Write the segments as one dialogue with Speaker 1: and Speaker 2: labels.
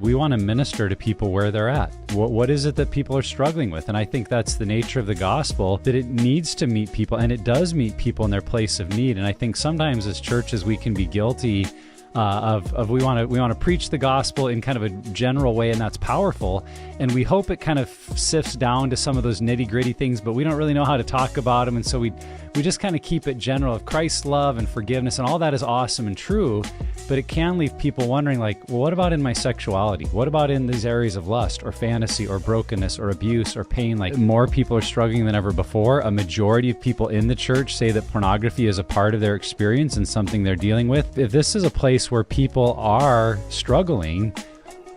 Speaker 1: We want to minister to people where they're at. What is it that people are struggling with? And I think that's the nature of the gospel, that it needs to meet people, and it does meet people in their place of need. And I think sometimes as churches we can be guilty of we want to preach the gospel in kind of a general way, and that's powerful. And we hope it kind of sifts down to some of those nitty gritty things, but we don't really know how to talk about them. And so we just kind of keep it general of Christ's love and forgiveness, and all that is awesome and true, but it can leave people wondering, like, well, what about in my sexuality? What about in these areas of lust or fantasy or brokenness or abuse or pain? Like, more people are struggling than ever before. A majority of people in the church say that pornography is a part of their experience and something they're dealing with. If this is a place where people are struggling,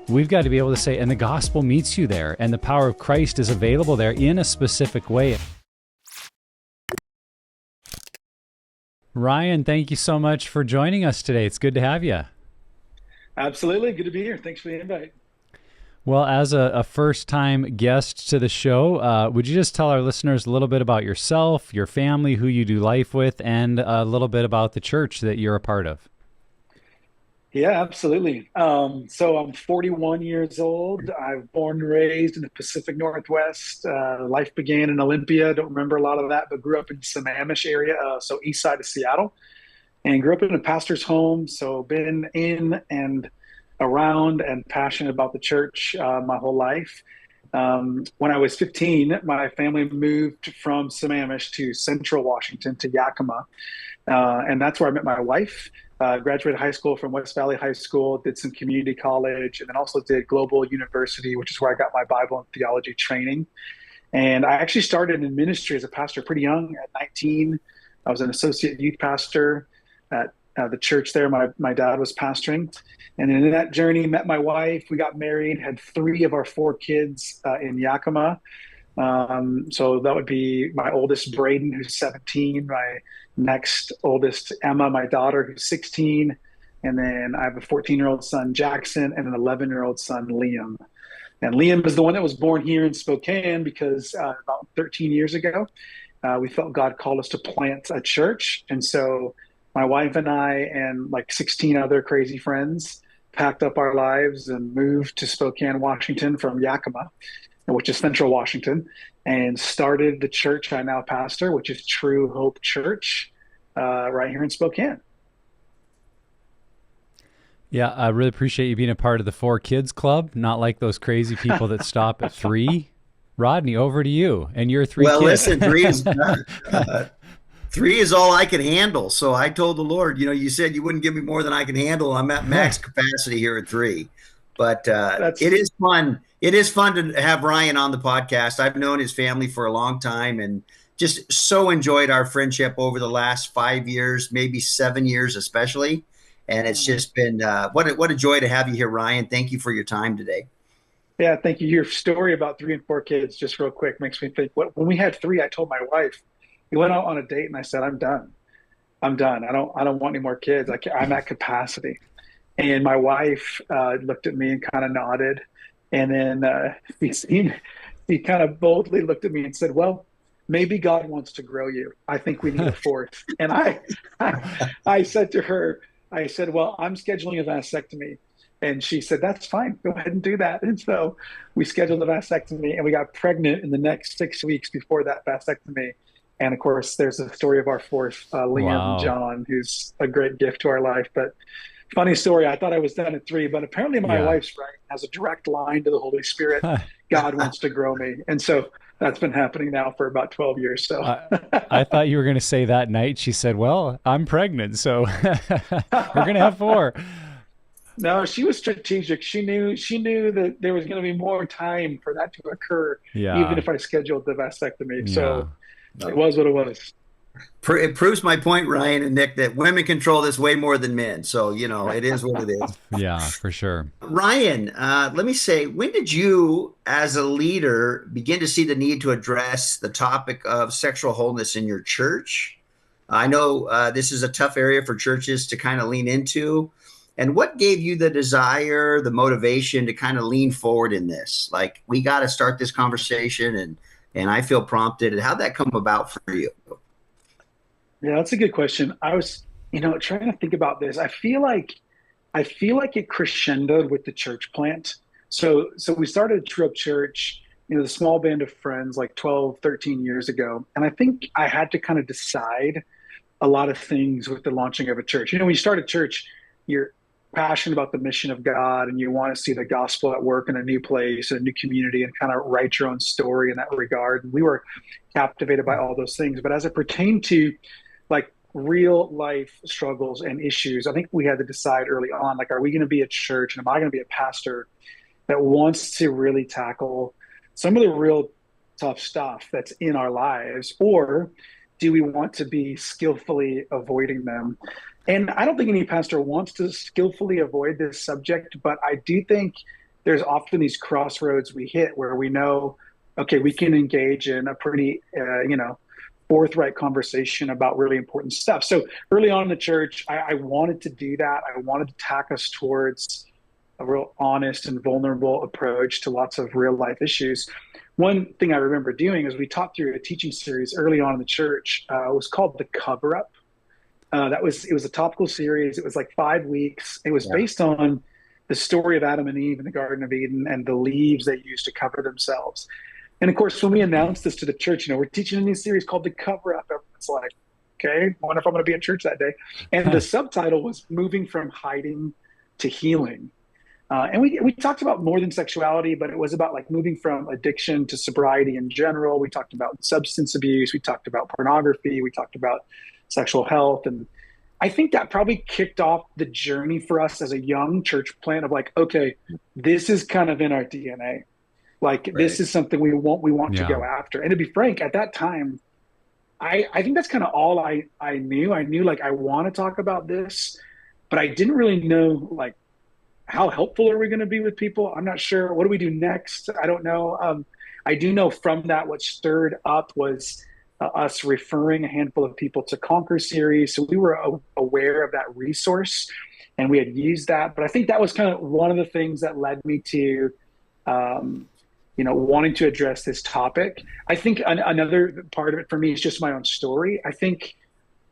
Speaker 1: we've got to be able to say, and the gospel meets you there, and the power of Christ is available there in a specific way. Ryan, thank you so much for joining us today. It's good to have you.
Speaker 2: Absolutely. Good to be here. Thanks for the invite.
Speaker 1: Well, as a first-time guest to the show, would you just tell our listeners a little bit about yourself, your family, who you do life with, and a little bit about the church that you're a part of?
Speaker 2: Yeah, absolutely. So I'm 41 years old. I was born and raised in the Pacific Northwest. Life began in Olympia. Don't remember a lot of that, but grew up in Sammamish area, so east side of Seattle, and grew up in a pastor's home. So been in and around and passionate about the church my whole life. When I was 15, my family moved from Sammamish to Central Washington to Yakima, and that's where I met my wife. Graduated high school from West Valley High School, did some community college, and then also did Global University, which is where I got my Bible and theology training. And I actually started in ministry as a pastor pretty young. At 19, I was an associate youth pastor at the church there my dad was pastoring. And then in that journey, met my wife. We got married, had 3 of our 4 kids in Yakima. So that would be my oldest, Braden, who's 17, my next oldest, Emma, my daughter, who's 16. And then I have a 14-year-old son, Jackson, and an 11-year-old son, Liam. And Liam is the one that was born here in Spokane because about 13 years ago, we felt God called us to plant a church. And so my wife and I and like 16 other crazy friends packed up our lives and moved to Spokane, Washington from Yakima, which is Central Washington, and started the church I now pastor, which is True Hope Church, right here in Spokane.
Speaker 1: Yeah, I really appreciate you being a part of the 4 Kids Club, not like those crazy people that stop at 3. Rodney, over to you and your 3
Speaker 3: Well,
Speaker 1: kids.
Speaker 3: listen, 3 is all I can handle. So I told the Lord, you said you wouldn't give me more than I can handle. I'm at max capacity here at 3. But it is fun. It is fun to have Ryan on the podcast. I've known his family for a long time and just so enjoyed our friendship over the last 5 years, maybe 7 years especially. And it's just been what a joy to have you here, Ryan. Thank you for your time today.
Speaker 2: Yeah, thank you. Your story about 3 and 4 kids, just real quick, makes me think. When we had 3, I told my wife, we went out on a date, and I said, "I'm done. I'm done. I don't want any more kids. I'm at capacity." And my wife looked at me and kind of nodded. And then he kind of boldly looked at me and said, "Well, maybe God wants to grow you. I think we need a 4th." And I said to her, I said, "Well, I'm scheduling a vasectomy." And she said, "That's fine. Go ahead and do that." And so we scheduled the vasectomy, and we got pregnant in the next 6 weeks before that vasectomy. And of course, there's a story of our 4th, Liam
Speaker 1: Wow.
Speaker 2: John, who's a great gift to our life. But funny story, I thought I was done at 3, but apparently my wife's right, has a direct line to the Holy Spirit. God wants to grow me. And so that's been happening now for about 12 years. So
Speaker 1: I thought you were going to say that night she said, "Well, I'm pregnant, so we're going to have 4.
Speaker 2: No, she was strategic. She knew that there was going to be more time for that to occur, even if I scheduled the vasectomy. So it was what it was.
Speaker 3: It proves my point, Ryan and Nick, that women control this way more than men. So, it is what it is.
Speaker 1: Yeah, for sure.
Speaker 3: Ryan, let me say, when did you, as a leader, begin to see the need to address the topic of sexual wholeness in your church? I know this is a tough area for churches to kind of lean into. And what gave you the desire, the motivation to kind of lean forward in this? Like, we got to start this conversation, and I feel prompted. And how'd that come about for you?
Speaker 2: Yeah, that's a good question. I was, trying to think about this. I feel like I feel like it crescendoed with the church plant. So we started a True Up Church, the small band of friends like 12, 13 years ago. And I think I had to kind of decide a lot of things with the launching of a church. When you start a church, you're passionate about the mission of God and you want to see the gospel at work in a new place, a new community, and kind of write your own story in that regard. And we were captivated by all those things. But as it pertained to like real life struggles and issues, I think we had to decide early on, like, are we going to be a church and am I going to be a pastor that wants to really tackle some of the real tough stuff that's in our lives, or do we want to be skillfully avoiding them? And I don't think any pastor wants to skillfully avoid this subject, but I do think there's often these crossroads we hit where we know, okay, we can engage in a pretty, forthright conversation about really important stuff. So early on in the church, I wanted to do that. I wanted to tack us towards a real honest and vulnerable approach to lots of real life issues. One thing I remember doing is we taught through a teaching series early on in the church. It was called The Cover Up. It was a topical series. It was like 5 weeks. It was based on the story of Adam and Eve in the Garden of Eden and the leaves they used to cover themselves. And of course, when we announced this to the church, we're teaching a new series called The Cover Up. Everyone's like, okay, I wonder if I'm going to be at church that day. And the subtitle was Moving from Hiding to Healing. And we talked about more than sexuality, but it was about like moving from addiction to sobriety in general. We talked about substance abuse. We talked about pornography. We talked about sexual health. And I think that probably kicked off the journey for us as a young church plant of like, okay, this is kind of in our DNA. Like, this is something we want to go after. And to be frank, at that time, I think that's kind of all I knew. I knew like, I want to talk about this, but I didn't really know like, how helpful are we going to be with people? I'm not sure. What do we do next? I don't know. I do know from that what stirred up was us referring a handful of people to Conquer series. So we were aware of that resource and we had used that. But I think that was kind of one of the things that led me to, wanting to address this topic. I think another part of it for me is just my own story. I think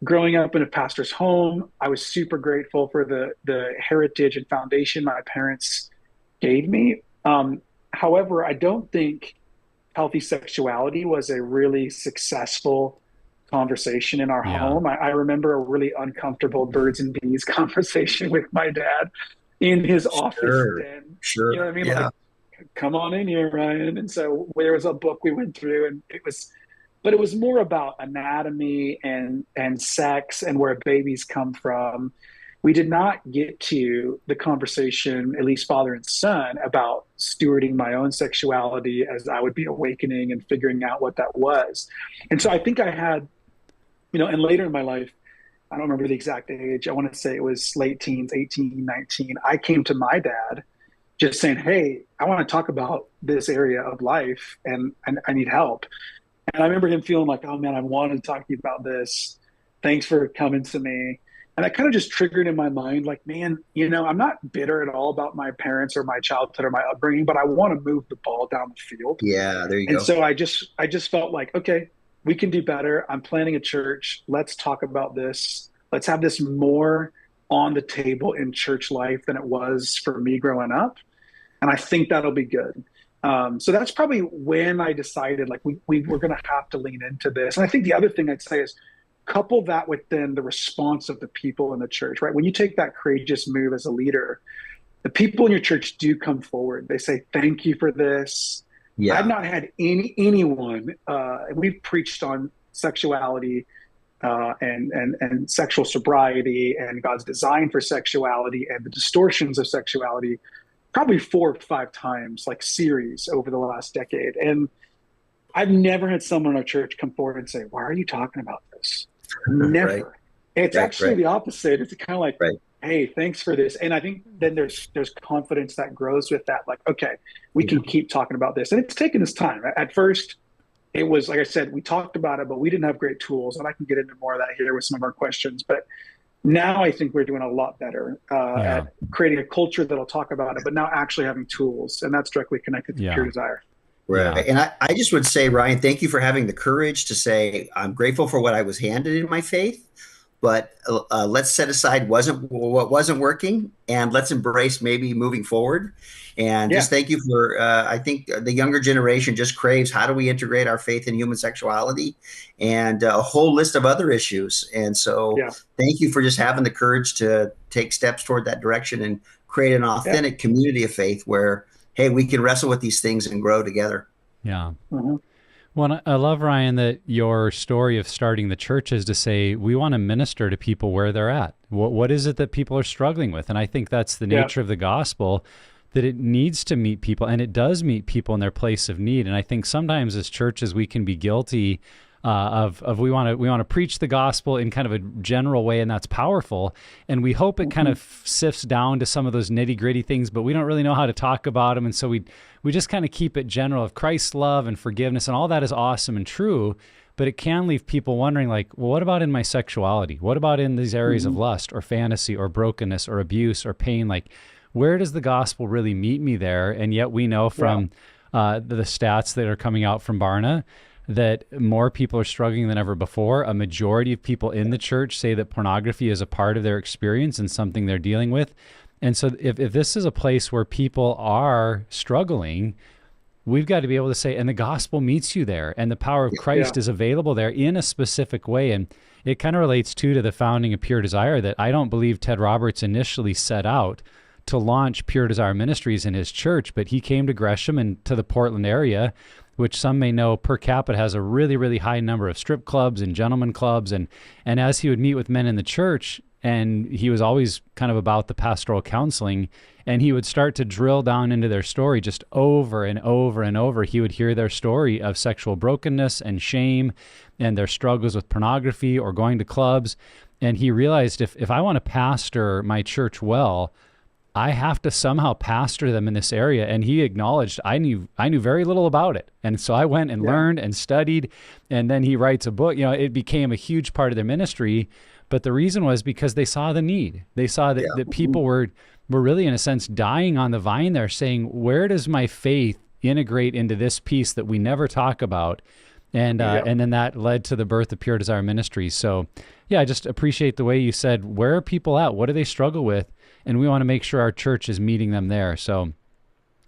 Speaker 2: growing up in a pastor's home, I was super grateful for the heritage and foundation my parents gave me. However, I don't think healthy sexuality was a really successful conversation in our home. I remember a really uncomfortable birds and bees conversation with my dad in his office. And, you know what I mean? Like, come on in here, Ryan. And so there was a book we went through and it was more about anatomy and sex and where babies come from. We did not get to the conversation, at least father and son, about stewarding my own sexuality as I would be awakening and figuring out what that was. And so I think I had, and later in my life, I don't remember the exact age. I want to say it was late teens, 18, 19. I came to my dad just saying, hey, I want to talk about this area of life and I need help. And I remember him feeling like, oh man, I wanted to talk to you about this. Thanks for coming to me. And that kind of just triggered in my mind, like, man, I'm not bitter at all about my parents or my childhood or my upbringing, but I want to move the ball down the field.
Speaker 3: Yeah, there you go.
Speaker 2: And so I just felt like, okay, we can do better. I'm planning a church. Let's talk about this. Let's have this more on the table in church life than it was for me growing up. And I think that'll be good. So that's probably when I decided like we were going to have to lean into this. And I think the other thing I'd say is couple that with then the response of the people in the church, right? When you take that courageous move as a leader, the people in your church do come forward. They say, thank you for this. Yeah. I've not had anyone, we've preached on sexuality and sexual sobriety and God's design for sexuality and the distortions of sexuality probably 4 or 5 times, like series over the last decade. And I've never had someone in our church come forward and say, why are you talking about this? Never. Right. It's actually the opposite. It's kind of like, hey, thanks for this. And I think then there's confidence that grows with that. Like, okay, we can keep talking about this. And it's taken us time. At first, it was, like I said, we talked about it, but we didn't have great tools. And I can get into more of that here with some of our questions. But now I think we're doing a lot better at creating a culture that'll talk about it, but now actually having tools. And that's directly connected to pure desire.
Speaker 3: Right. And I just would say, Ryan, thank you for having the courage to say, I'm grateful for what I was handed in my faith, but let's set aside what wasn't working, and let's embrace maybe moving forward. And just thank you for, I think the younger generation just craves, how do we integrate our faith in human sexuality, and a whole list of other issues. And so thank you for just having the courage to take steps toward that direction and create an authentic community of faith where, hey, we can wrestle with these things and grow together.
Speaker 1: Yeah. Well, I love, Ryan, that your story of starting the church is to say, we want to minister to people where they're at. What is it that people are struggling with? And I think that's the nature of the gospel, that it needs to meet people, and it does meet people in their place of need. And I think sometimes as churches, we can be guilty of we want to preach the gospel in kind of a general way, and that's powerful. And we hope it kind of sifts down to some of those nitty gritty things, but we don't really know how to talk about them. And so we just kind of keep it general of Christ's love and forgiveness, and all that is awesome and true. But it can leave people wondering, like, well, what about in my sexuality? What about in these areas of lust or fantasy or brokenness or abuse or pain? Like, where does the gospel really meet me there? And yet we know from the stats that are coming out from Barna that more people are struggling than ever before. A majority of people in the church say that pornography is a part of their experience and something they're dealing with. And so if this is a place where people are struggling, we've got to be able to say, and the gospel meets you there, and the power of Christ is available there in a specific way. And it kind of relates to the founding of Pure Desire, that I don't believe Ted Roberts initially set out to launch Pure Desire Ministries in his church, but he came to Gresham and to the Portland area, which some may know per capita has a really, really high number of strip clubs and gentlemen clubs. And as he would meet with men in the church, and he was always kind of about the pastoral counseling, and he would start to drill down into their story just over and over and over. He would hear their story of sexual brokenness and shame and their struggles with pornography or going to clubs. And he realized, if I want to pastor my church well, I have to somehow pastor them in this area. And he acknowledged, I knew very little about it. And so I went and learned and studied, and then he writes a book. It became a huge part of their ministry. But the reason was because they saw the need. They saw that people were really, in a sense, dying on the vine there, saying, where does my faith integrate into this piece that we never talk about? And then that led to the birth of Pure Desire Ministries. So I just appreciate the way you said, where are people at? What do they struggle with? And we want to make sure our church is meeting them there. So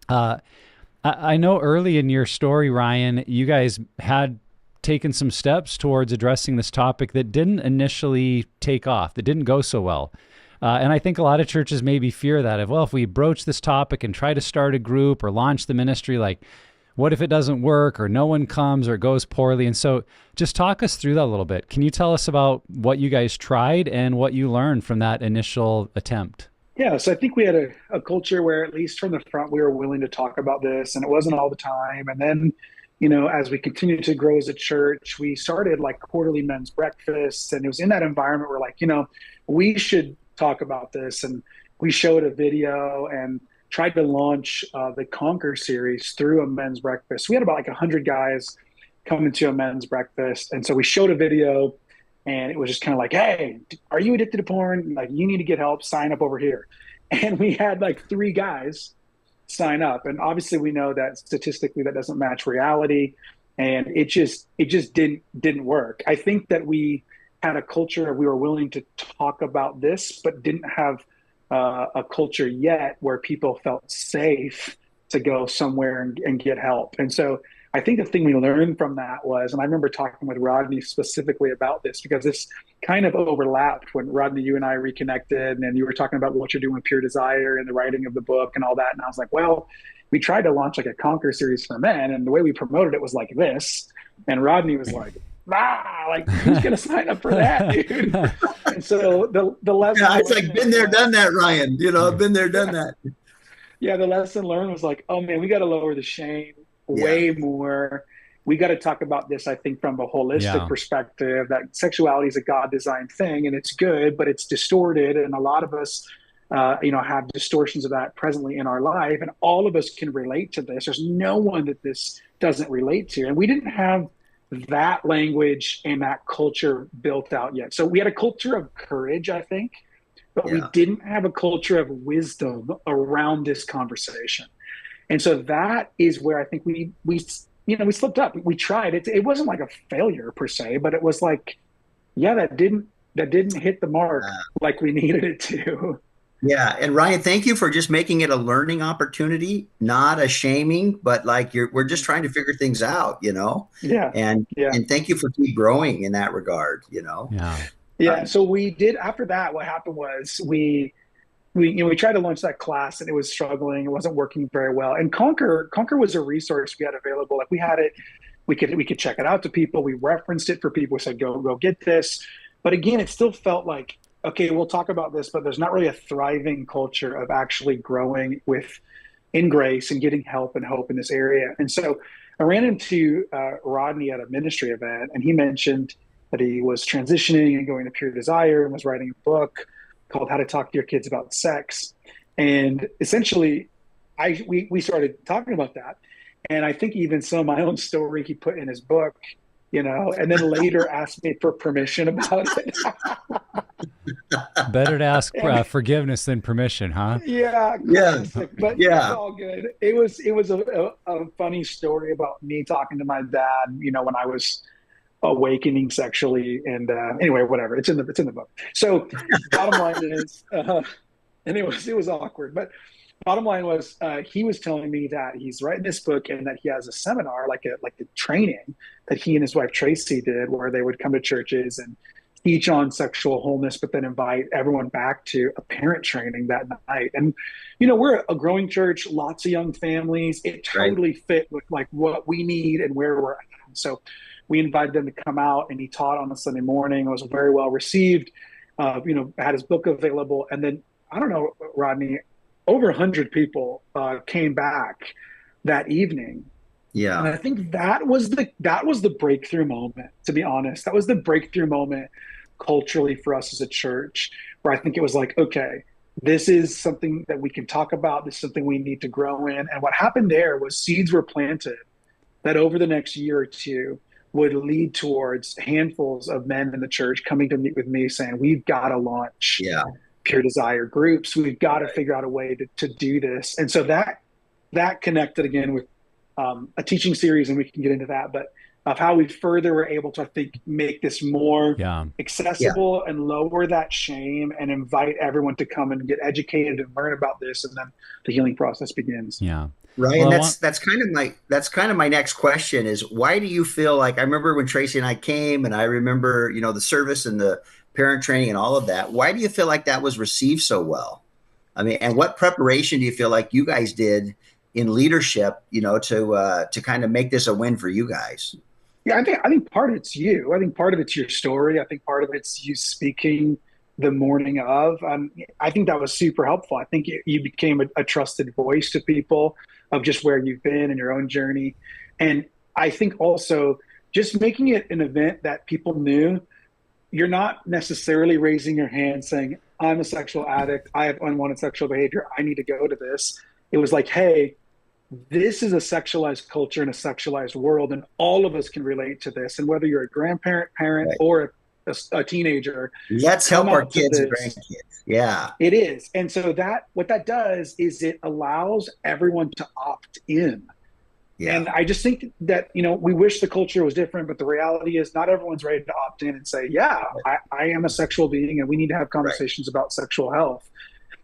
Speaker 1: I know early in your story, Ryan, you guys had taken some steps towards addressing this topic that didn't initially take off, that didn't go so well. And I think a lot of churches maybe fear that if we broach this topic and try to start a group or launch the ministry, like, what if it doesn't work, or no one comes, or it goes poorly? And so just talk us through that a little bit. Can you tell us about what you guys tried and what you learned from that initial attempt?
Speaker 2: Yeah, so I think we had a culture where, at least from the front, we were willing to talk about this, and it wasn't all the time. And then, as we continued to grow as a church, we started like quarterly men's breakfasts, and it was in that environment where, like, we should talk about this. And we showed a video and tried to launch the Conquer series through a men's breakfast. We had about like 100 guys coming to a men's breakfast. And so we showed a video, and it was just kind of like, hey, are you addicted to porn? Like, you need to get help, sign up over here. And we had like 3 guys sign up. And obviously we know that statistically that doesn't match reality. And it just didn't work. I think that we had a culture, we were willing to talk about this, but didn't have a culture yet where people felt safe to go somewhere and get help. And so I think the thing we learned from that was, and I remember talking with Rodney specifically about this, because this kind of overlapped when Rodney, you and I reconnected, and you were talking about what you're doing with Pure Desire and the writing of the book and all that. And I was like, well, we tried to launch like a Conquer series for men, and the way we promoted it was like this. And Rodney was like, like, who's going to sign up for that, dude? And so the lesson...
Speaker 3: Yeah, it's like, been there, done that, Ryan. Been there, done that.
Speaker 2: Yeah, the lesson learned was like, oh man, we got to lower the shame way more. We got to talk about this, I think, from a holistic perspective, that sexuality is a God-designed thing, and it's good, but it's distorted. And a lot of us, have distortions of that presently in our life. And all of us can relate to this. There's no one that this doesn't relate to. And we didn't have that language and that culture built out yet. So we had a culture of courage, I think, but we didn't have a culture of wisdom around this conversation. And so that is where I think we slipped up. We tried it. It wasn't like a failure per se, but it was like, that didn't that didn't hit the mark like we needed it to.
Speaker 3: Yeah. And Ryan, thank you for just making it a learning opportunity, not a shaming, but like we're just trying to figure things out, you know?
Speaker 2: Yeah.
Speaker 3: And thank you for keep growing in that regard, you know?
Speaker 1: Yeah.
Speaker 2: Yeah. So we did, after that, what happened was we tried to launch that class and it was struggling. It wasn't working very well. And Conquer was a resource we had available. Like we had it, we could check it out to people. We referenced it for people. We said, go get this. But again, it still felt like, okay, we'll talk about this, but there's not really a thriving culture of actually growing in grace and getting help and hope in this area. And so I ran into Rodney at a ministry event, and he mentioned that he was transitioning and going to Pure Desire and was writing a book called How to Talk to Your Kids About Sex. And essentially, we started talking about that. And I think even some of my own story he put in his book, you know, and then later asked me for permission about it.
Speaker 1: Better to ask forgiveness than permission, huh?
Speaker 2: Yeah. Classic, but it's all good. It was a funny story about me talking to my dad, you know, when I was awakening sexually. And anyway, whatever. It's in the book. So bottom line is, and it was awkward, but bottom line was he was telling me that he's writing this book and that he has a seminar, like a training that he and his wife Tracy did, where they would come to churches and teach on sexual wholeness, but then invite everyone back to a parent training that night. And, you know, we're a growing church, lots of young families. It totally fit with like what we need and where we're at. So we invited them to come out, and he taught on a Sunday morning. It was very well received. You know, had his book available. And then, I don't know, Rodney, over 100 people came back that evening.
Speaker 3: Yeah.
Speaker 2: And I think that was the breakthrough moment, to be honest. That was the breakthrough moment culturally for us as a church, where I think it was like, okay, this is something that we can talk about. This is something we need to grow in. And what happened there was seeds were planted that over the next year or two would lead towards handfuls of men in the church coming to meet with me saying, we've got to launch Pure Desire groups. We've got to figure out a way to do this. And so that connected again with a teaching series, and we can get into that, but of how we further were able to, I think, make this more accessible and lower that shame and invite everyone to come and get educated and learn about this. And then the healing process begins.
Speaker 1: Yeah.
Speaker 3: Right. Well, and that's kind of my next question is, why do you feel like, I remember when Tracy and I came, and I remember, you know, the service and the parent training and all of that. Why do you feel like that was received so well? I mean, and what preparation do you feel like you guys did in leadership, you know, to kind of make this a win for you guys?
Speaker 2: Yeah, I think part of it's you. I think part of it's your story. I think part of it's you speaking the morning of. I think that was super helpful. I think you became a trusted voice to people of just where you've been in your own journey. And I think also just making it an event that people knew, you're not necessarily raising your hand saying, I'm a sexual addict, I have unwanted sexual behavior, I need to go to this. It was like, hey, this is a sexualized culture and a sexualized world, and all of us can relate to this. And whether you're a grandparent, parent, or a teenager,
Speaker 3: let's help our kids and grandkids. Yeah,
Speaker 2: it is. And so what that does is it allows everyone to opt in. Yeah. And I just think that, you know, we wish the culture was different, but the reality is not everyone's ready to opt in and say, yeah, I am a sexual being, and we need to have conversations about sexual health.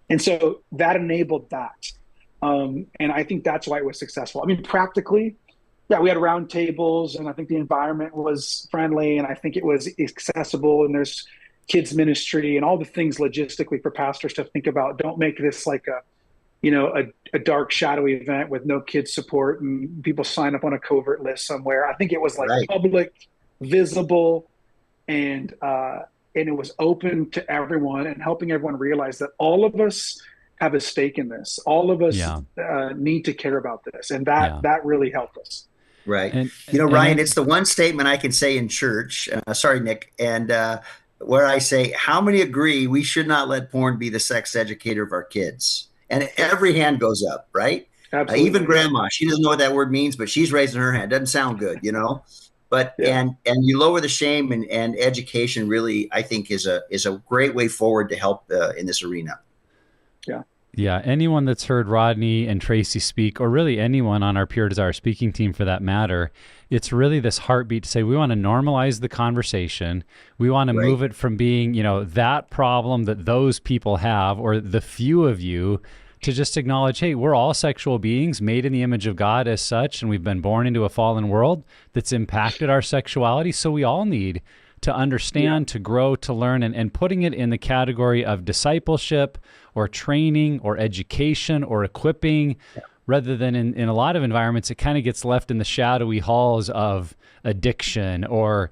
Speaker 2: And so that enabled that. And I think that's why it was successful. I mean, practically, we had round tables, and I think the environment was friendly, and I think it was accessible, and there's kids ministry and all the things logistically for pastors to think about. Don't make this like a dark, shadowy event with no kids support and people sign up on a covert list somewhere. I think it was like public, visible, and it was open to everyone and helping everyone realize that all of us have a stake in this. All of us need to care about this. And that really helped us.
Speaker 3: Right. And, you know, Ryan, it's the one statement I can say in church. Sorry, Nick. And where I say, how many agree we should not let porn be the sex educator of our kids? And every hand goes up, right?
Speaker 2: Absolutely.
Speaker 3: Even grandma, she doesn't know what that word means, but she's raising her hand. Doesn't sound good, you know? But and you lower the shame, and education really, I think, is a great way forward to help in this arena.
Speaker 2: Yeah.
Speaker 1: Yeah, anyone that's heard Rodney and Tracy speak, or really anyone on our Pure Desire speaking team for that matter, it's really this heartbeat to say we want to normalize the conversation. We want to
Speaker 3: Right.
Speaker 1: move it from being, that problem that those people have, or the few of you, to just acknowledge, hey, we're all sexual beings made in the image of God as such, and we've been born into a fallen world that's impacted our sexuality. So we all need to understand, to grow, to learn, and putting it in the category of discipleship or training or education or equipping, rather than in a lot of environments, it kind of gets left in the shadowy halls of addiction or,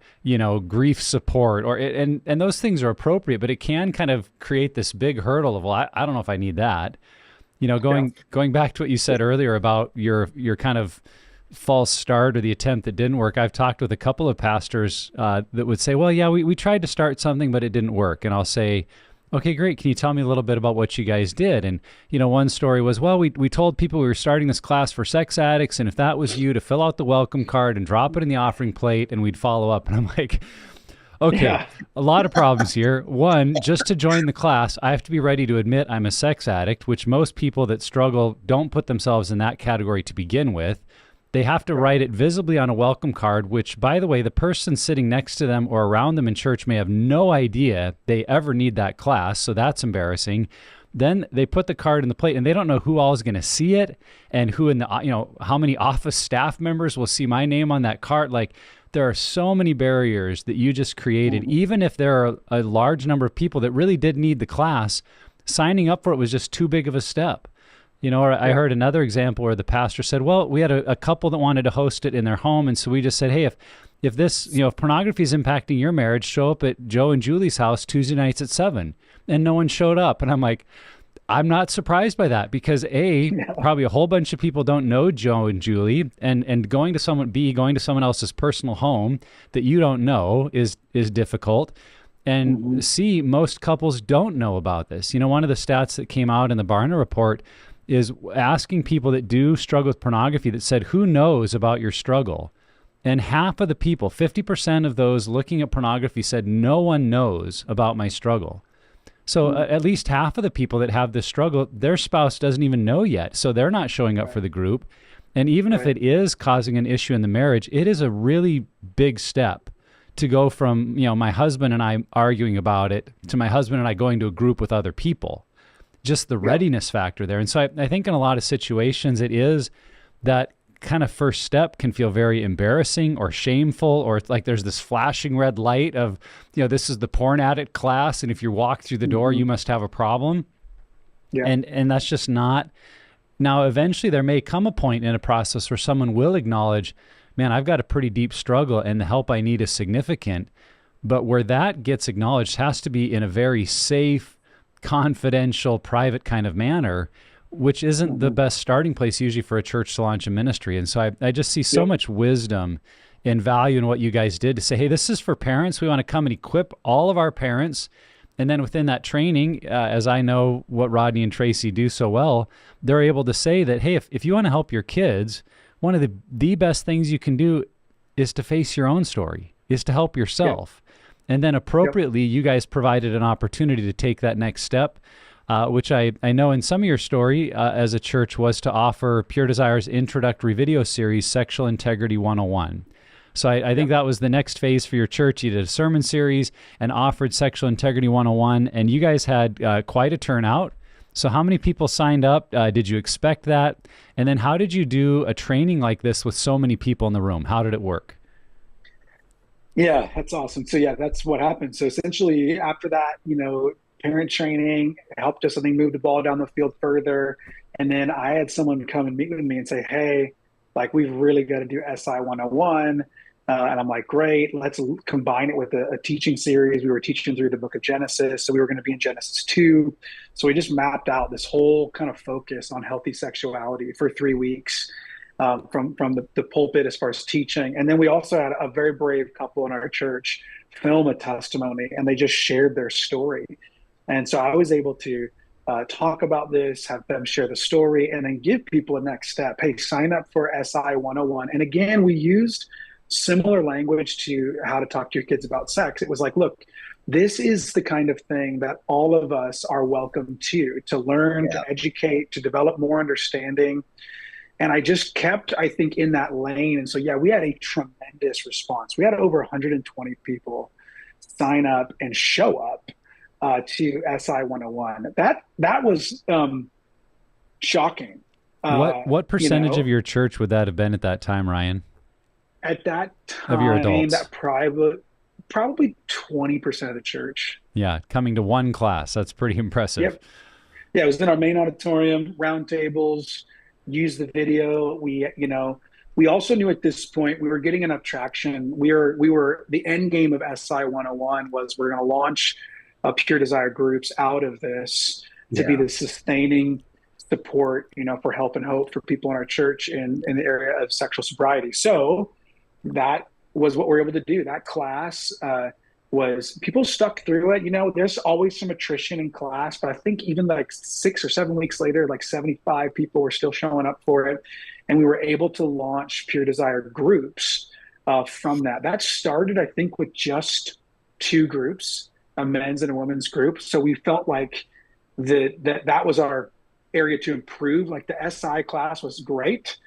Speaker 1: grief support, and those things are appropriate, but it can kind of create this big hurdle of, well, I don't know if I need that. Going back to what you said earlier about your kind of false start or the attempt that didn't work. I've talked with a couple of pastors that would say, well, yeah, we tried to start something, but it didn't work. And I'll say, okay, great. Can you tell me a little bit about what you guys did? And, one story was, well, we told people we were starting this class for sex addicts. And if that was you, to fill out the welcome card and drop it in the offering plate, and we'd follow up. And I'm like, okay, a lot of problems here. One, just to join the class, I have to be ready to admit I'm a sex addict, which most people that struggle don't put themselves in that category to begin with. They have to write it visibly on a welcome card, which, by the way, the person sitting next to them or around them in church may have no idea they ever need that class, so that's embarrassing. Then they put the card in the plate, and they don't know who all is going to see it, and who in the, how many office staff members will see my name on that card. Like, there are so many barriers that you just created. Even if there are a large number of people that really did need the class, signing up for it was just too big of a step. I heard another example where the pastor said, well, we had a couple that wanted to host it in their home. And so we just said, hey, if this, if pornography is impacting your marriage, show up at Joe and Julie's house Tuesday nights at 7. And no one showed up. And I'm like, I'm not surprised by that, because probably a whole bunch of people don't know Joe and Julie, and going to someone else's personal home that you don't know is difficult. And C, most couples don't know about this. One of the stats that came out in the Barna report is asking people that do struggle with pornography, that said, who knows about your struggle? And half of the people, 50% of those looking at pornography, said no one knows about my struggle. So at least half of the people that have this struggle, their spouse doesn't even know yet. So they're not showing up for the group. And even if it is causing an issue in the marriage, it is a really big step to go from, my husband and I arguing about it to my husband and I going to a group with other people. Just the readiness factor there. And so I think in a lot of situations, it is that kind of first step can feel very embarrassing or shameful, or like there's this flashing red light of, this is the porn addict class, and if you walk through the door, you must have a problem. And that's just not. Now, eventually there may come a point in a process where someone will acknowledge, man, I've got a pretty deep struggle and the help I need is significant. But where that gets acknowledged has to be in a very safe, confidential, private kind of manner, which isn't the best starting place usually for a church to launch a ministry. And so I just see so much wisdom and value in what you guys did to say, hey, this is for parents. We want to come and equip all of our parents. And then within that training, as I know what Rodney and Tracy do so well, they're able to say that, hey, if you want to help your kids, one of the best things you can do is to face your own story, is to help yourself. And then appropriately, you guys provided an opportunity to take that next step, which I know in some of your story as a church was to offer Pure Desire's introductory video series, Sexual Integrity 101. So I think that was the next phase for your church. You did a sermon series and offered Sexual Integrity 101, and you guys had quite a turnout. So how many people signed up? Did you expect that? And then how did you do a training like this with so many people in the room? How did it work?
Speaker 2: Yeah, that's awesome. So that's what happened. So essentially after that, parent training helped us, I think, move the ball down the field further. And then I had someone come and meet with me and say, hey, like, we've really got to do SI 101. And I'm like, great, let's combine it with a teaching series. We were teaching through the book of Genesis. So we were going to be in Genesis 2. So we just mapped out this whole kind of focus on healthy sexuality for 3 weeks. From the pulpit as far as teaching. And then we also had a very brave couple in our church film a testimony, and they just shared their story. And so I was able to talk about this, have them share the story, and then give people a next step. Hey, sign up for SI 101. And again, we used similar language to how to talk to your kids about sex. It was like, look, this is the kind of thing that all of us are welcome to learn,
Speaker 3: Yeah.
Speaker 2: to educate, to develop more understanding. And I just kept, I think, in that lane. And so, yeah, we had a tremendous response. We had over 120 people sign up and show up to SI 101. That was shocking.
Speaker 1: What percentage of your church would that have been at that time, Ryan?
Speaker 2: At that time,
Speaker 1: of your adults?
Speaker 2: that probably 20% of the church.
Speaker 1: Yeah, coming to one class. That's pretty impressive.
Speaker 2: Yep. Yeah, it was in our main auditorium, round tables, used the video. We also knew at this point we were getting enough traction. We were the end game of SI 101 was we're going to launch Pure Desire groups out of this to be the sustaining support, for help and hope for people in our church in the area of sexual sobriety. So that was what we were able to do. That class was, people stuck through it. There's always some attrition in class, but I think even like 6 or 7 weeks later, like 75 people were still showing up for it. And we were able to launch Pure Desire groups from that. That started, I think, with just 2 groups, a men's and a women's group. So we felt like that was our area to improve. Like the SI class was great,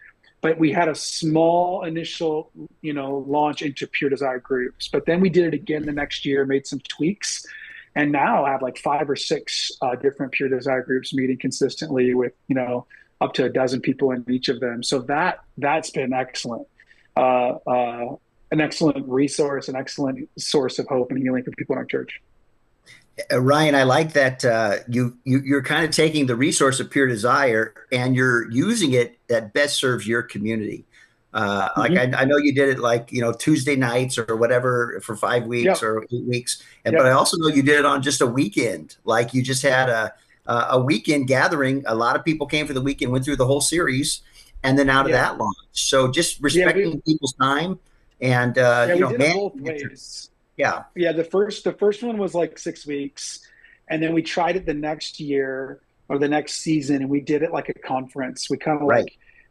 Speaker 2: but we had a small initial, launch into Pure Desire groups. But then we did it again the next year, made some tweaks, and now I have like 5 or 6 different Pure Desire groups meeting consistently with, up to a dozen people in each of them. So that's been excellent. An excellent resource, an excellent source of hope and healing for people in our church.
Speaker 3: Ryan, I like that you're kind of taking the resource of Pure Desire and you're using it that best serves your community. Like I know you did it like, Tuesday nights or whatever for 5 weeks or 8 weeks. But I also know you did it on just a weekend. Like you just had a weekend gathering. A lot of people came for the weekend, went through the whole series, and then out of that launch. So just respecting people's time and,
Speaker 2: we did it both ways.
Speaker 3: Yeah.
Speaker 2: Yeah. The first one was like 6 weeks. And then we tried it the next year or the next season, and we did it like a conference. We kind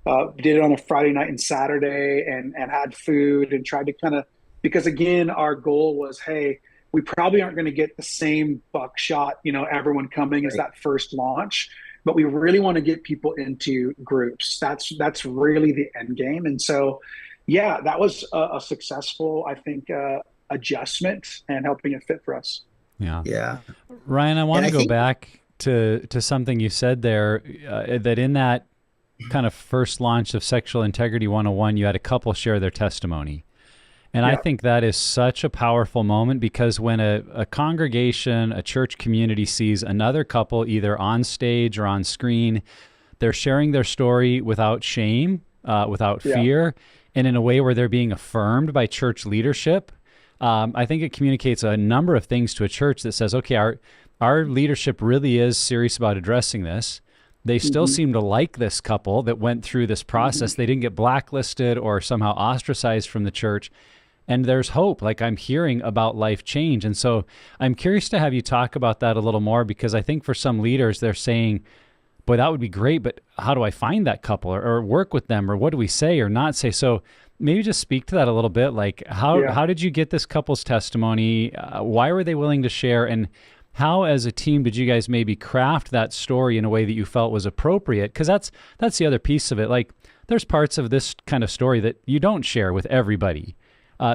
Speaker 2: of did it on a Friday night and Saturday and had food and tried to kind of, because again, our goal was, hey, we probably aren't going to get the same buckshot, everyone coming as that first launch, but we really want to get people into groups. That's really the end game. And so, yeah, that was a successful, I think, adjustment and helping it fit for us.
Speaker 3: Yeah.
Speaker 1: Ryan, I want to go back to something you said there, that in that kind of first launch of Sexual Integrity 101, you had a couple share their testimony. And I think that is such a powerful moment, because when a congregation, a church community sees another couple either on stage or on screen, they're sharing their story without shame, without fear, and in a way where they're being affirmed by church leadership. I think it communicates a number of things to a church that says, okay, our leadership really is serious about addressing this. They still seem to like this couple that went through this process. They didn't get blacklisted or somehow ostracized from the church. And there's hope. Like, I'm hearing about life change. And so I'm curious to have you talk about that a little more, because I think for some leaders, they're saying, boy, that would be great, but how do I find that couple or work with them, or what do we say or not say? So maybe just speak to that a little bit. Like, how did you get this couple's testimony? Why were they willing to share? And how, as a team, did you guys maybe craft that story in a way that you felt was appropriate? Because that's the other piece of it. Like, there's parts of this kind of story that you don't share with everybody.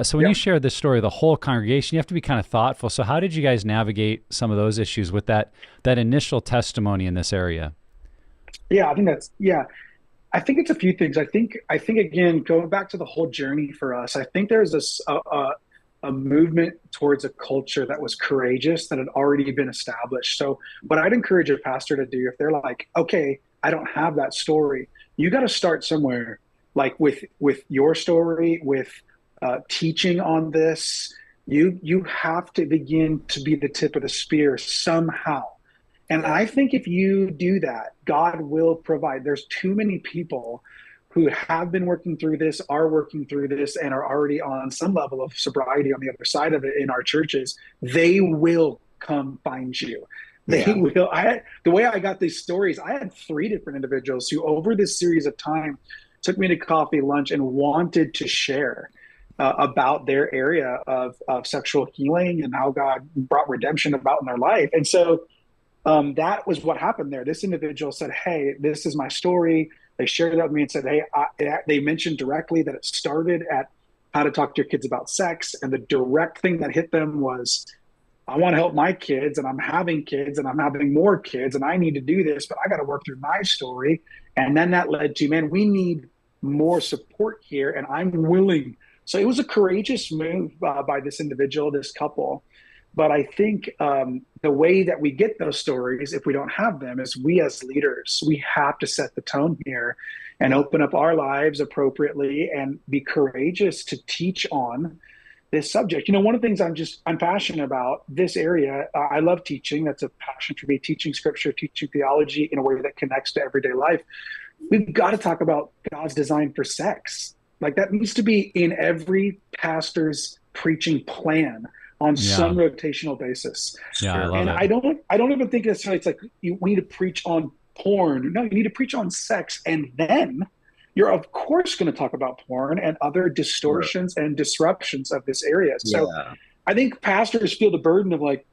Speaker 1: So when you share this story of the whole congregation, you have to be kind of thoughtful. So how did you guys navigate some of those issues with that initial testimony in this area?
Speaker 2: Yeah, I think I think it's a few things. I think again, going back to the whole journey for us, I think there's a movement towards a culture that was courageous, that had already been established. So what I'd encourage a pastor to do, if they're like, okay, I don't have that story, you got to start somewhere, like with your story, with teaching on this. You have to begin to be the tip of the spear somehow. And I think if you do that, God will provide. There's too many people who have been working through this, are working through this, and are already on some level of sobriety on the other side of it in our churches. They will come find you. They will. The way I got these stories, I had 3 different individuals who over this series of time took me to coffee, lunch, and wanted to share. about their area of sexual healing and how God brought redemption about in their life. And so that was what happened there. This individual said, "Hey, this is my story." They shared it with me and said, "Hey," they mentioned directly that it started at how to talk to your kids about sex. And the direct thing that hit them was, I want to help my kids, and I'm having kids, and I'm having more kids, and I need to do this, but I got to work through my story. And then that led to, man, we need more support here, and I'm willing. So it was a courageous move by this individual, this couple. But I think the way that we get those stories, if we don't have them, is we as leaders, we have to set the tone here and open up our lives appropriately and be courageous to teach on this subject. One of the things I'm passionate about this area. I love teaching. That's a passion for me, teaching scripture, teaching theology in a way that connects to everyday life. We've got to talk about God's design for sex. Like, that needs to be in every pastor's preaching plan on some rotational basis.
Speaker 1: Yeah, I love
Speaker 2: and
Speaker 1: it.
Speaker 2: I don't even think necessarily it's like we need to preach on porn. No, you need to preach on sex, and then you're of course going to talk about porn and other distortions and disruptions of this area. So I think pastors feel the burden of like,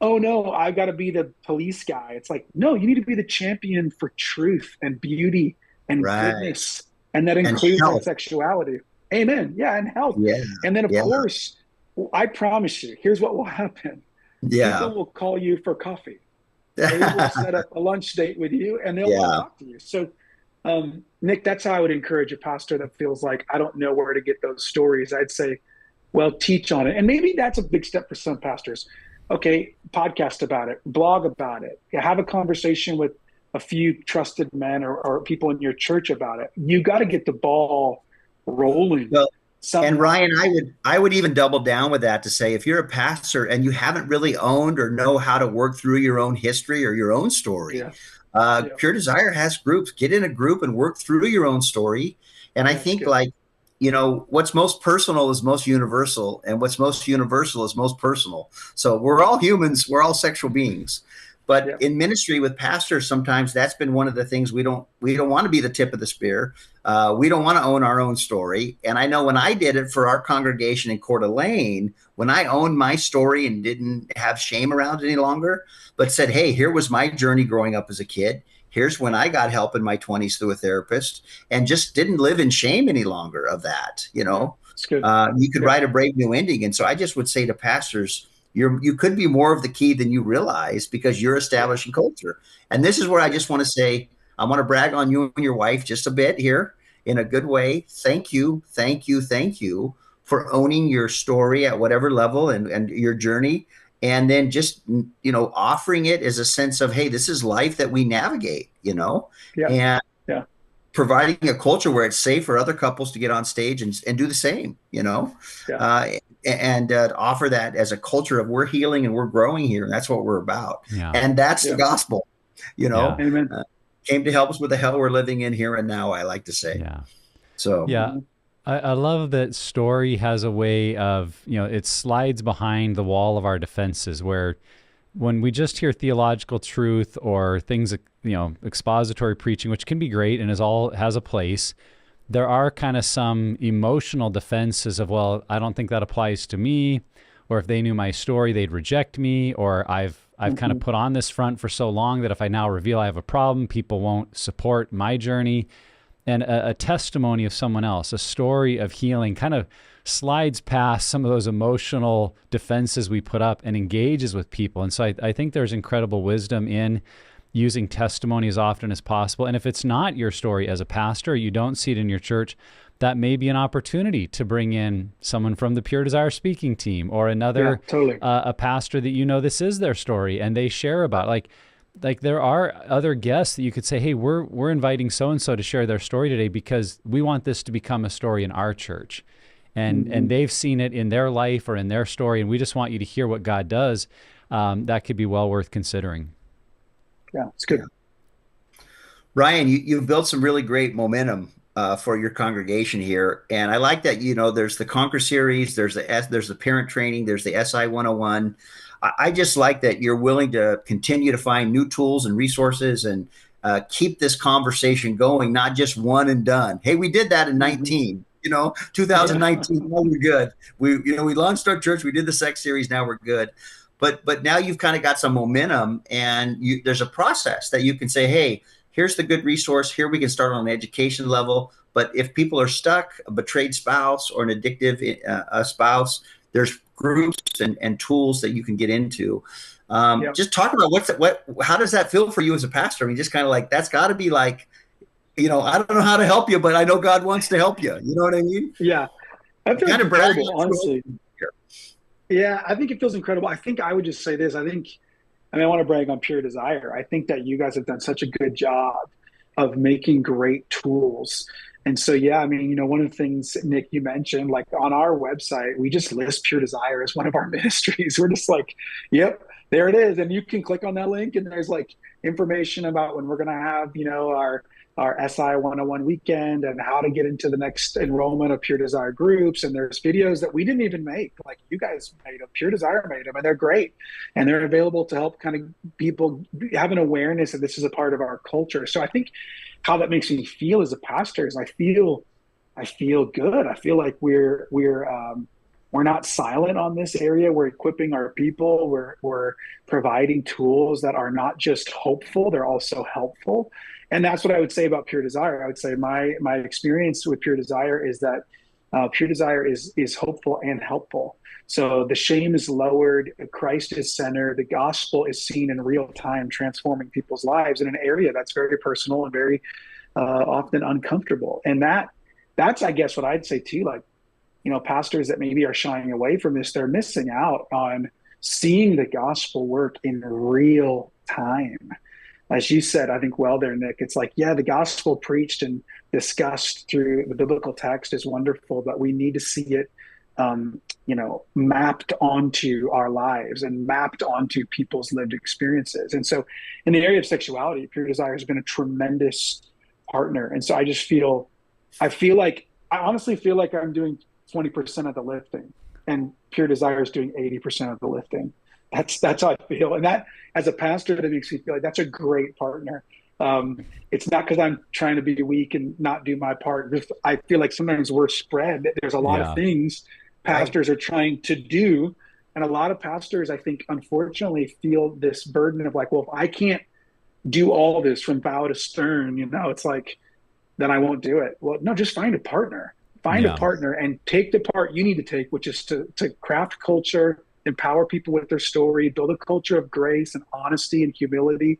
Speaker 2: oh no, I've got to be the police guy. It's like, no, you need to be the champion for truth and beauty and goodness. And that includes that sexuality. Amen. Yeah. And health. Yeah. And then of course, I promise you, here's what will happen. People will call you for coffee. They will set up a lunch date with you, and they'll want to talk to you. So, Nick, that's how I would encourage a pastor that feels like, I don't know where to get those stories. I'd say, well, teach on it. And maybe that's a big step for some pastors. Okay, podcast about it, blog about it, have a conversation with a few trusted men or people in your church about it. You got to get the ball rolling.
Speaker 3: Well, and Ryan, I would even double down with that to say, if you're a pastor and you haven't really owned or know how to work through your own history or your own story, Pure Desire has groups. Get in a group and work through your own story. And I think what's most personal is most universal, and what's most universal is most personal. So we're all humans. We're all sexual beings. But in ministry with pastors, sometimes that's been one of the things we don't want to be the tip of the spear. We don't want to own our own story. And I know when I did it for our congregation in Coeur d'Alene, when I owned my story and didn't have shame around it any longer, but said, hey, here was my journey growing up as a kid. Here's when I got help in my 20s through a therapist, and just didn't live in shame any longer of that.
Speaker 2: It's good.
Speaker 3: You could write a brave new ending. And so I just would say to pastors, you could be more of the key than you realize, because you're establishing culture. And this is where I just want to say, I want to brag on you and your wife just a bit here in a good way. Thank you for owning your story at whatever level and your journey. And then just, offering it as a sense of, hey, this is life that we navigate, and providing a culture where it's safe for other couples to get on stage and do the same, and offer that as a culture of we're healing and we're growing here. And that's what we're about. Yeah. And that's the gospel,
Speaker 2: Amen.
Speaker 3: Came to help us with the hell we're living in here and now, I like to say.
Speaker 1: Yeah.
Speaker 3: So,
Speaker 1: I love that story has a way of, it slides behind the wall of our defenses, where when we just hear theological truth or things, expository preaching, which can be great and has a place, there are kind of some emotional defenses of, well, I don't think that applies to me, or if they knew my story, they'd reject me, or I've kind of put on this front for so long that if I now reveal I have a problem, people won't support my journey. And a testimony of someone else, a story of healing, kind of slides past some of those emotional defenses we put up and engages with people. And so I think there's incredible wisdom in using testimony as often as possible. And if it's not your story as a pastor, you don't see it in your church, that may be an opportunity to bring in someone from the Pure Desire speaking team, or another, a pastor that this is their story and they share about. Like there are other guests that you could say, hey, we're inviting so-and-so to share their story today because we want this to become a story in our church. And they've seen it in their life or in their story, and we just want you to hear what God does. That could be well worth considering.
Speaker 2: Yeah, it's good.
Speaker 3: Ryan, you've built some really great momentum for your congregation here. And I like that, there's the Conquer series, there's the parent training, there's the SI 101. I just like that you're willing to continue to find new tools and resources and keep this conversation going, not just one and done. Hey, we did that in 19. 2019, now we're good. We launched our church, we did the sex series, now we're good. But now you've kind of got some momentum, and there's a process that you can say, hey, here's the good resource. Here we can start on an education level. But if people are stuck, a betrayed spouse or an addictive spouse, there's groups and tools that you can get into. Just talk about how does that feel for you as a pastor? I mean, just kind of like, that's got to be like, I don't know how to help you, but I know God wants to help you. You know what I mean?
Speaker 2: Yeah. I feel kind of incredible, honestly. Yeah, I think it feels incredible. I think I would just say this. I want to brag on Pure Desire. I think that you guys have done such a good job of making great tools. And so, one of the things, Nick, you mentioned, like on our website, we just list Pure Desire as one of our ministries. We're just like, yep, there it is. And you can click on that link and there's like information about when we're going to have, our SI 101 weekend and how to get into the next enrollment of Pure Desire groups. And there's videos that we didn't even make, like you guys made them, Pure Desire made them, and they're great. And they're available to help kind of people have an awareness that this is a part of our culture. So I think how that makes me feel as a pastor is I feel good. I feel like we're not silent on this area. We're equipping our people. We're providing tools that are not just hopeful, they're also helpful. And that's what I would say about Pure Desire. I would say my experience with Pure Desire is that Pure Desire is hopeful and helpful. So the shame is lowered, Christ is centered, the gospel is seen in real time, transforming people's lives in an area that's very personal and very often uncomfortable. And that's, I guess, what I'd say too, like, pastors that maybe are shying away from this, they're missing out on seeing the gospel work in real time. As you said, I think well there, Nick, it's like, the gospel preached and discussed through the biblical text is wonderful, but we need to see it, mapped onto our lives and mapped onto people's lived experiences. And so in the area of sexuality, Pure Desire has been a tremendous partner. And so I honestly feel like I'm doing 20% of the lifting and Pure Desire is doing 80% of the lifting. That's how I feel. And that, as a pastor, that makes me feel like that's a great partner. It's not because I'm trying to be weak and not do my part. Just, I feel like sometimes we're spread. There's a lot of things pastors are trying to do. And a lot of pastors, I think, unfortunately, feel this burden of like, well, if I can't do all this from bow to stern, it's like, then I won't do it. Well, no, just find a partner. Find a partner and take the part you need to take, which is to craft culture, empower people with their story, build a culture of grace and honesty and humility,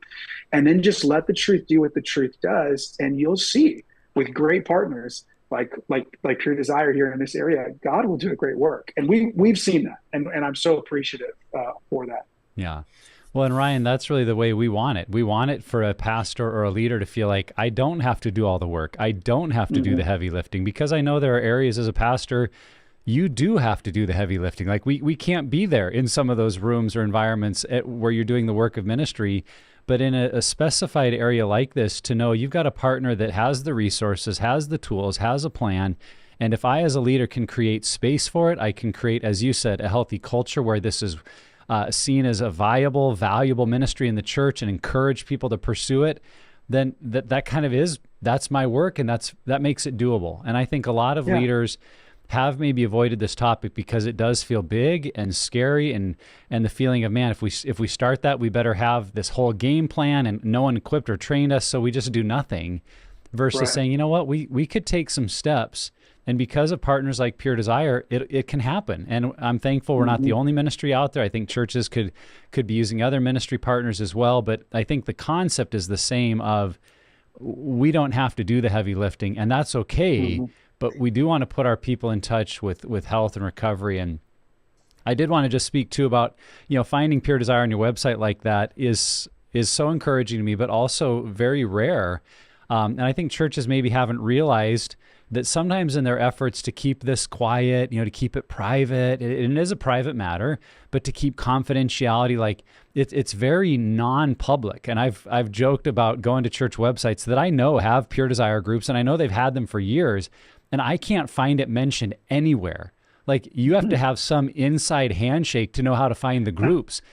Speaker 2: and then just let the truth do what the truth does. And you'll see with great partners like Pure Desire here in this area, God will do a great work. And we've seen that. And I'm so appreciative for that.
Speaker 1: Yeah. Well, and Ryan, that's really the way we want it. We want it for a pastor or a leader to feel like, I don't have to do all the work. I don't have to do the heavy lifting, because I know there are areas as a pastor you do have to do the heavy lifting. Like we can't be there in some of those rooms or environments where you're doing the work of ministry. But in a specified area like this, to know you've got a partner that has the resources, has the tools, has a plan. And if I as a leader can create space for it, I can create, as you said, a healthy culture where this is seen as a viable, valuable ministry in the church and encourage people to pursue it, then that kind of that's my work, and that makes it doable. And I think a lot of leaders have maybe avoided this topic because it does feel big and scary, and the feeling of, man, if we start that, we better have this whole game plan and no one equipped or trained us, so we just do nothing, versus saying, you know what, we could take some steps. And because of partners like Pure Desire, it can happen. And I'm thankful we're not the only ministry out there. I think churches could be using other ministry partners as well. But I think the concept is the same of, we don't have to do the heavy lifting, and that's okay. But we do want to put our people in touch with health and recovery. And I did want to just speak too about, finding Pure Desire on your website like that is so encouraging to me, but also very rare. And I think churches maybe haven't realized that sometimes in their efforts to keep this quiet, to keep it private, it is a private matter, but to keep confidentiality, like it's very non-public. And I've joked about going to church websites that I know have Pure Desire groups, and I know they've had them for years, and I can't find it mentioned anywhere. Like, you have to have some inside handshake to know how to find the groups.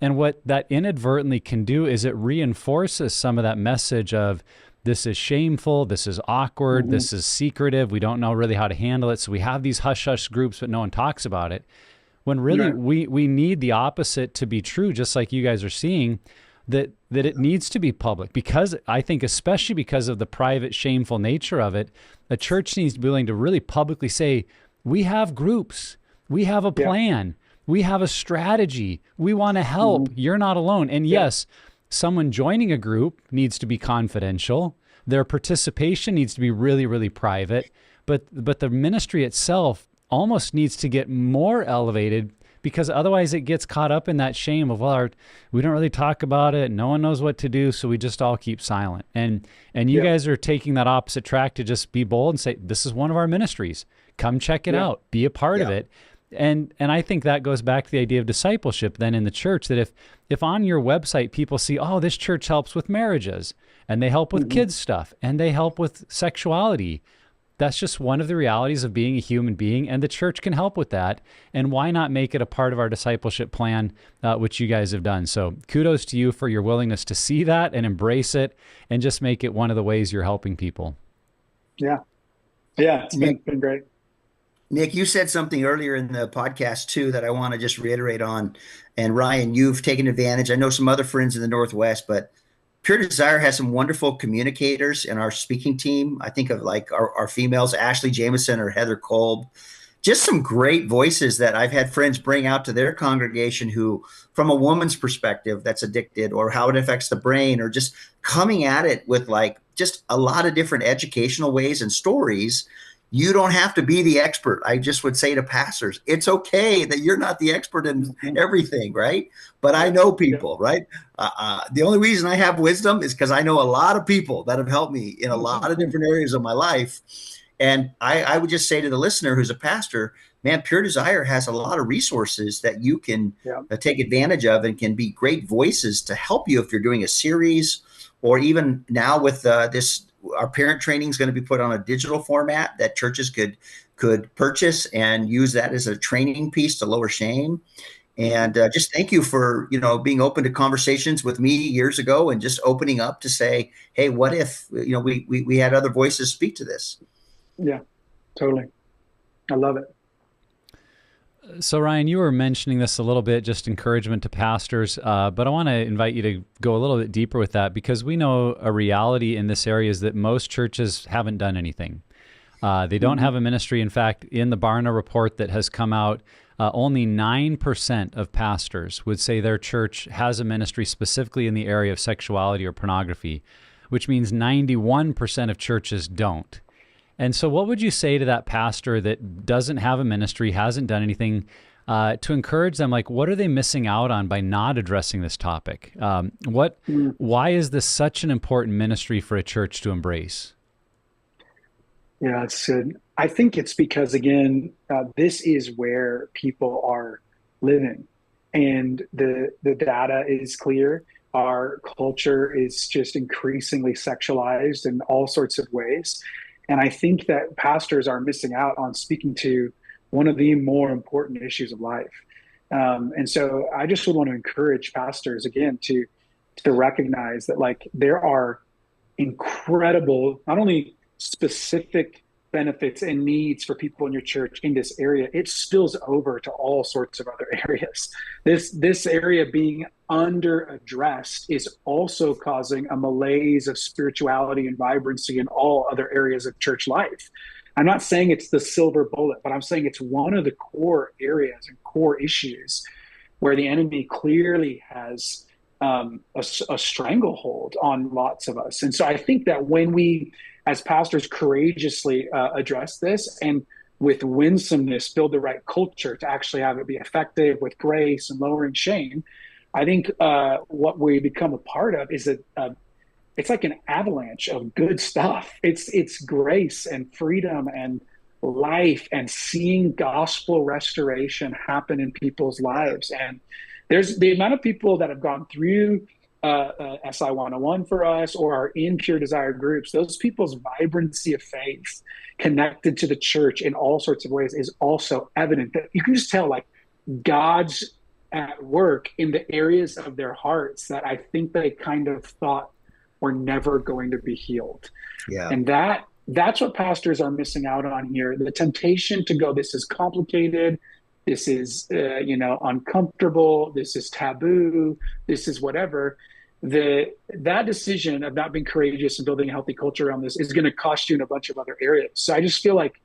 Speaker 1: And what that inadvertently can do is it reinforces some of that message of, this is shameful, this is awkward, this is secretive, we don't know really how to handle it. So we have these hush-hush groups, but no one talks about it. When really we need the opposite to be true, just like you guys are seeing, that it needs to be public. Because I think, especially because of the private, shameful nature of it, a church needs to be willing to really publicly say, we have groups, we have a plan, we have a strategy, we want to help, you're not alone. And yes, someone joining a group needs to be confidential. Their participation needs to be really, really private. But the ministry itself almost needs to get more elevated, because otherwise it gets caught up in that shame of, well, we don't really talk about it. No one knows what to do. So we just all keep silent. And you guys are taking that opposite track to just be bold and say, this is one of our ministries. Come check it out. Be a part of it. And I think that goes back to the idea of discipleship then in the church, that if on your website people see, oh, this church helps with marriages, and they help with kids stuff, and they help with sexuality, that's just one of the realities of being a human being, and the church can help with that. And why not make it a part of our discipleship plan, which you guys have done? So kudos to you for your willingness to see that and embrace it and just make it one of the ways you're helping people.
Speaker 2: Yeah, it's been great.
Speaker 3: Nick, you said something earlier in the podcast too that I want to just reiterate on. And Ryan, you've taken advantage. I know some other friends in the Northwest, but Pure Desire has some wonderful communicators in our speaking team. I think of like our females, Ashley Jameson or Heather Kolb, just some great voices that I've had friends bring out to their congregation who, from a woman's perspective that's addicted, or how it affects the brain, or just coming at it with like just a lot of different educational ways and stories. You don't have to be the expert. I just would say to pastors, it's okay that you're not the expert in everything, right? But I know people, right? The only reason I have wisdom is because I know a lot of people that have helped me in a lot of different areas of my life. And I would just say to the listener who's a pastor, man, Pure Desire has a lot of resources that you can take advantage of, and can be great voices to help you if you're doing a series, or even now with this. Our parent training is going to be put on a digital format that churches could purchase and use that as a training piece to lower shame. And just thank you for, being open to conversations with me years ago, and just opening up to say, hey, what if, we had other voices speak to this?
Speaker 2: Yeah, totally. I love it.
Speaker 1: So Ryan, you were mentioning this a little bit, just encouragement to pastors, but I want to invite you to go a little bit deeper with that, because we know a reality in this area is that most churches haven't done anything. They don't have a ministry. In fact, in the Barna report that has come out, only 9% of pastors would say their church has a ministry specifically in the area of sexuality or pornography, which means 91% of churches don't. And so what would you say to that pastor that doesn't have a ministry, hasn't done anything, to encourage them? Like, what are they missing out on by not addressing this topic? Why is this such an important ministry for a church to embrace?
Speaker 2: Yeah, it's good. I think it's because, again, this is where people are living, and the data is clear. Our culture is just increasingly sexualized in all sorts of ways. And I think that pastors are missing out on speaking to one of the more important issues of life. And so I just would want to encourage pastors, again, to recognize that, like, there are incredible, not only specific benefits and needs for people in your church in this area, it spills over to all sorts of other areas. This area being under addressed is also causing a malaise of spirituality and vibrancy in all other areas of church life. I'm not saying it's the silver bullet, but I'm saying it's one of the core areas and core issues where the enemy clearly has a stranglehold on lots of us. And so I think that when we, as pastors, courageously address this and with winsomeness build the right culture to actually have it be effective with grace and lowering shame, I think what we become a part of is it's like an avalanche of good stuff. It's grace and freedom and life and seeing gospel restoration happen in people's lives. And there's the amount of people that have gone through SI 101 for us or are in Pure Desire groups. Those people's vibrancy of faith connected to the church in all sorts of ways is also evident. That you can just tell, like, God's at work in the areas of their hearts that I think they kind of thought we're never going to be healed.
Speaker 3: Yeah.
Speaker 2: And that's what pastors are missing out on here. The temptation to go, this is complicated, this is uncomfortable, this is taboo, this is whatever. That decision of not being courageous and building a healthy culture around this is going to cost you in a bunch of other areas. So I just feel like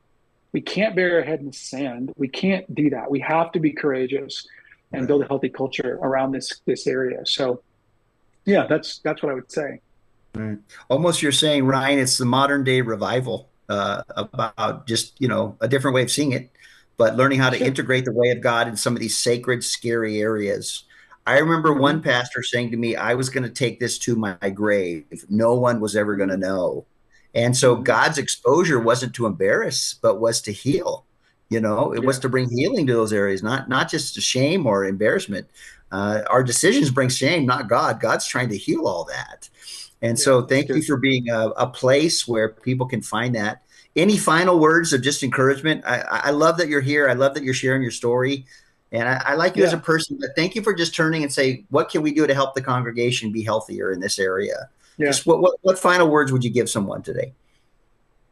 Speaker 2: we can't bury our head in the sand. We can't do that. We have to be courageous and build a healthy culture around this area. So yeah, that's what I would say.
Speaker 3: Right. Almost you're saying, Ryan, it's the modern day revival about just, a different way of seeing it, but learning how to integrate the way of God in some of these sacred, scary areas. I remember one pastor saying to me, I was going to take this to my grave. No one was ever going to know. And so God's exposure wasn't to embarrass, but was to heal. It was to bring healing to those areas, not just to shame or embarrassment. Our decisions bring shame, not God. God's trying to heal all that. And so thank you for being a place where people can find that. Any final words of just encouragement? I love that you're here. I love that you're sharing your story. And I like you as a person, but thank you for just turning and say, what can we do to help the congregation be healthier in this area? Yeah. Just what final words would you give someone today?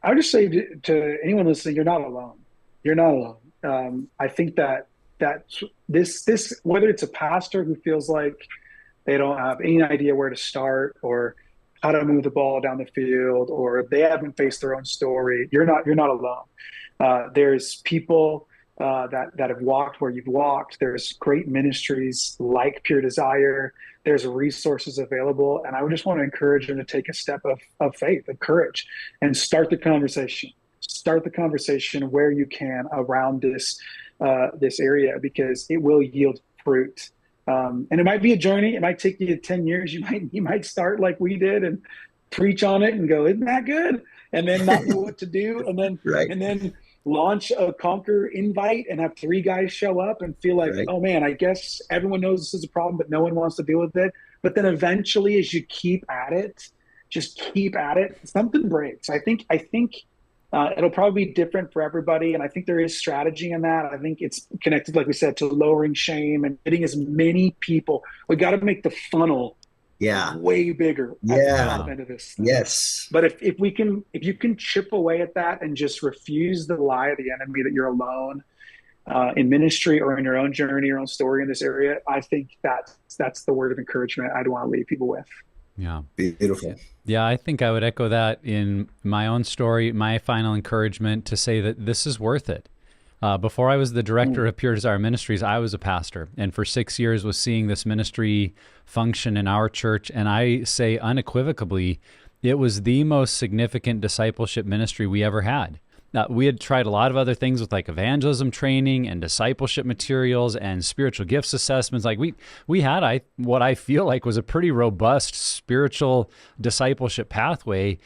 Speaker 2: I would just say to anyone listening, you're not alone. You're not alone. I think that this, whether it's a pastor who feels like they don't have any idea where to start or how to move the ball down the field, or they haven't faced their own story, you're not alone. There's people that have walked where you've walked. There's great ministries like Pure Desire. There's resources available. And I would just want to encourage them to take a step of faith, of courage, and start the conversation. Start the conversation where you can around this area, because it will yield fruit. And it might be a journey. It might take you 10 years. You might start like we did and preach on it and go, isn't that good? And then not know what to do. And then, and then launch a Conquer invite and have 3 guys show up and feel like, oh man, I guess everyone knows this is a problem, but no one wants to deal with it. But then eventually, as you keep at it, something breaks. I think it'll probably be different for everybody. And I think there is strategy in that. I think it's connected, like we said, to lowering shame and getting as many people. We got to make the funnel way bigger at the end of this thing.
Speaker 3: Yes.
Speaker 2: But if you can chip away at that and just refuse the lie of the enemy that you're alone in ministry or in your own journey, your own story in this area, I think that's the word of encouragement I'd want to leave people with.
Speaker 1: Yeah.
Speaker 3: Beautiful.
Speaker 1: Yeah, I think I would echo that in my own story. My final encouragement to say that this is worth it. Before I was the director of Pure Desire Ministries, I was a pastor, and for 6 years was seeing this ministry function in our church. And I say unequivocally, it was the most significant discipleship ministry we ever had. We had tried a lot of other things with like evangelism training and discipleship materials and spiritual gifts assessments. Like we had what I feel like was a pretty robust spiritual discipleship pathway,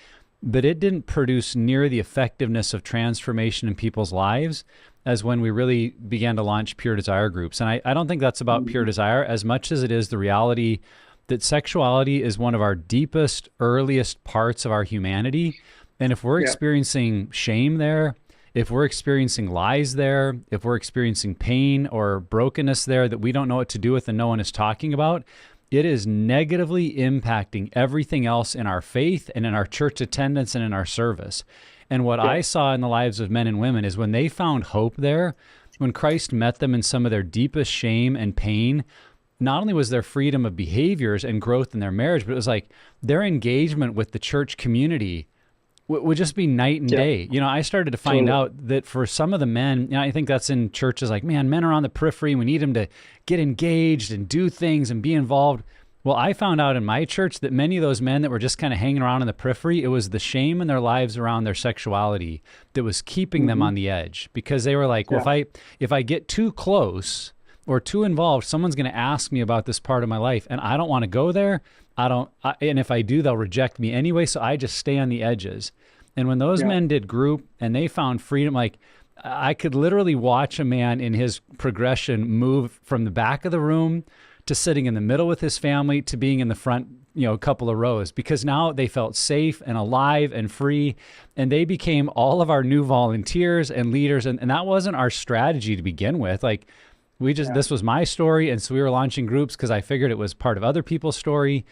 Speaker 1: but it didn't produce near the effectiveness of transformation in people's lives as when we really began to launch Pure Desire groups. And I don't think that's about Pure Desire as much as it is the reality that sexuality is one of our deepest, earliest parts of our humanity. And if we're experiencing shame there, if we're experiencing lies there, if we're experiencing pain or brokenness there that we don't know what to do with and no one is talking about, it is negatively impacting everything else in our faith and in our church attendance and in our service. And what I saw in the lives of men and women is when they found hope there, when Christ met them in some of their deepest shame and pain, not only was there freedom of behaviors and growth in their marriage, but it was like their engagement with the church community would just be night and day. I started to find out that for some of the men, I think that's in churches like, man, men are on the periphery. We need them to get engaged and do things and be involved. Well, I found out in my church that many of those men that were just kind of hanging around in the periphery, it was the shame in their lives around their sexuality that was keeping them on the edge, because they were like, well, if I get too close or too involved, someone's going to ask me about this part of my life, and I don't want to go there. And if I do, they'll reject me anyway. So I just stay on the edges. And when those men did group and they found freedom, like I could literally watch a man in his progression move from the back of the room to sitting in the middle with his family to being in the front, a couple of rows, because now they felt safe and alive and free. And they became all of our new volunteers and leaders. And that wasn't our strategy to begin with. Like this was my story. And so we were launching groups because I figured it was part of other people's story.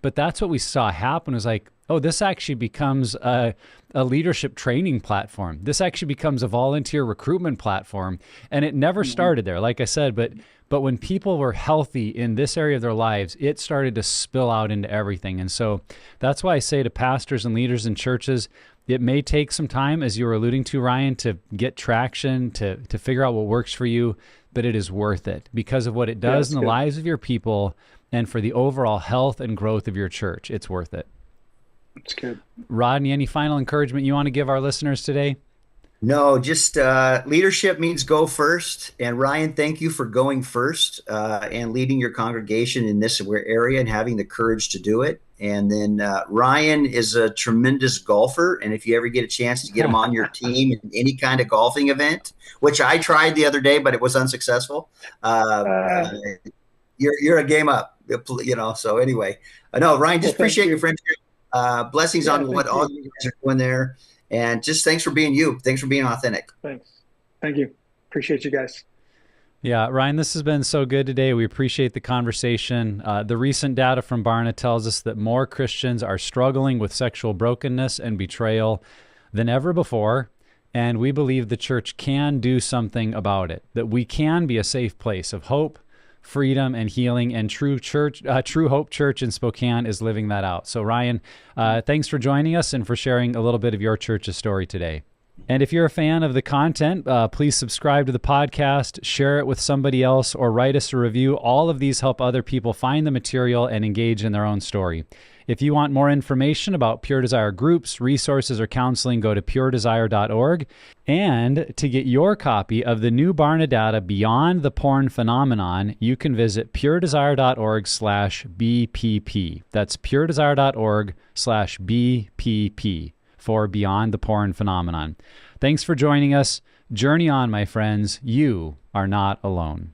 Speaker 1: But that's what we saw happen, was like, oh, this actually becomes a leadership training platform. This actually becomes a volunteer recruitment platform. And it never started there, like I said, but when people were healthy in this area of their lives, it started to spill out into everything. And so that's why I say to pastors and leaders in churches, it may take some time, as you were alluding to, Ryan, to get traction, to figure out what works for you, but it is worth it because of what it does in the lives of your people and for the overall health and growth of your church. It's worth it.
Speaker 2: That's good.
Speaker 1: Rodney, any final encouragement you want to give our listeners today?
Speaker 3: No, just leadership means go first. And Ryan, thank you for going first and leading your congregation in this area and having the courage to do it. And then Ryan is a tremendous golfer. And if you ever get a chance to get him on your team in any kind of golfing event, which I tried the other day, but it was unsuccessful, you're a game up, So anyway, no, Ryan, just appreciate your friendship. Blessings on what all you guys are doing there. And just thanks for being you. Thanks for being authentic.
Speaker 2: Thanks. Thank you. Appreciate you guys.
Speaker 1: Yeah, Ryan, this has been so good today. We appreciate the conversation. The recent data from Barna tells us that more Christians are struggling with sexual brokenness and betrayal than ever before. And we believe the church can do something about it, that we can be a safe place of hope, freedom, and healing, and True Hope Church in Spokane is living that out. So Ryan, thanks for joining us and for sharing a little bit of your church's story today. And if you're a fan of the content, please subscribe to the podcast, share it with somebody else, or write us a review. All of these help other people find the material and engage in their own story. If you want more information about Pure Desire groups, resources, or counseling, go to puredesire.org. And to get your copy of the new Barna data Beyond the Porn Phenomenon, you can visit puredesire.org/BPP. That's puredesire.org/BPP for Beyond the Porn Phenomenon. Thanks for joining us. Journey on, my friends. You are not alone.